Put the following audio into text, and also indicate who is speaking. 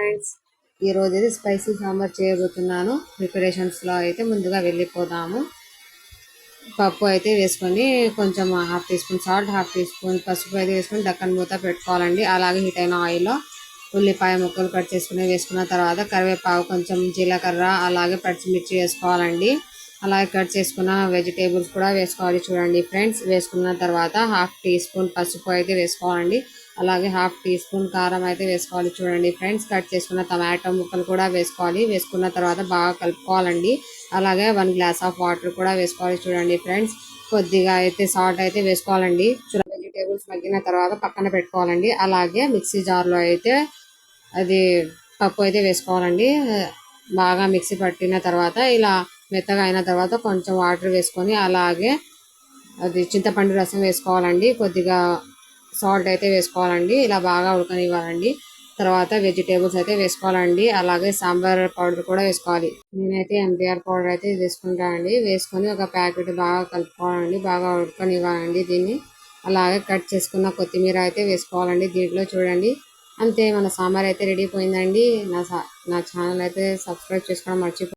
Speaker 1: Friends, ఈ రోజు అయితే స్పైసీ సాంబార్ చేయబోతున్నాను. ప్రిపరేషన్స్ లో అయితే ముందుగా వెళ్ళిపోదాము. పప్పు అయితే వేసుకొని కొంచెం half teaspoon salt, half teaspoon పసుపు అయితే వేసుకొని దక్కన్ మూత పెట్టుకోవాలండి. అలాగే హీట్ అయిన ఆయిల్లో ఉల్లిపాయ ముక్కలు కట్ చేసుకుని వేసుకున్న తర్వాత కరివేపాకు, కొంచెం జీలకర్ర, అలాగే పచ్చిమిర్చి వేసుకోవాలండి. అలాగే కట్ చేసుకున్న వెజిటేబుల్స్ కూడా వేసుకోవాలి. చూడండి ఫ్రెండ్స్, వేసుకున్న తర్వాత హాఫ్ టీ స్పూన్ పసుపు అయితే వేసుకోవాలండి. అలాగే హాఫ్ టీ స్పూన్ కారం అయితే వేసుకోవాలి. చూడండి ఫ్రెండ్స్, కట్ చేసుకున్న టమాటో ముక్కలు కూడా వేసుకోవాలి. వేసుకున్న తర్వాత బాగా కలుపుకోవాలండి. అలాగే 1 గ్లాస్ ఆఫ్ వాటర్ కూడా వేసుకోవాలి. చూడండి ఫ్రెండ్స్, కొద్దిగా అయితే సాల్ట్ అయితే వేసుకోవాలండి. వెజిటేబుల్స్ మగ్గిన తర్వాత పక్కన పెట్టుకోవాలండి. అలాగే మిక్సీ జార్లో అయితే అది పప్పు అయితే వేసుకోవాలండి. బాగా మిక్సీ పట్టిన తర్వాత ఇలా మెత్తగా అయిన తర్వాత కొంచెం వాటర్ వేసుకొని అలాగే అది చింతపండు రసం వేసుకోవాలండి. కొద్దిగా సాల్ట్ అయితే వేసుకోవాలండి. ఇలా బాగా ఉడకనివ్వాలండి. తర్వాత వెజిటేబుల్స్ అయితే వేసుకోవాలండి. అలాగే సాంబార్ పౌడర్ కూడా వేసుకోవాలి. నేనైతే ఎంటీఆర్ పౌడర్ అయితే తీసుకుంటానండి. వేసుకొని ఒక ప్యాకెట్ బాగా కలుపుకోవాలండి. బాగా ఉడకనివ్వాలండి దీన్ని. అలాగే కట్ చేసుకున్న కొత్తిమీర అయితే వేసుకోవాలండి దీంట్లో. చూడండి, అంతే, మన సాంబార్ అయితే రెడీ అయిపోయిందండి. నా ఛానల్ అయితే సబ్స్క్రైబ్ చేసుకోవడం మర్చిపో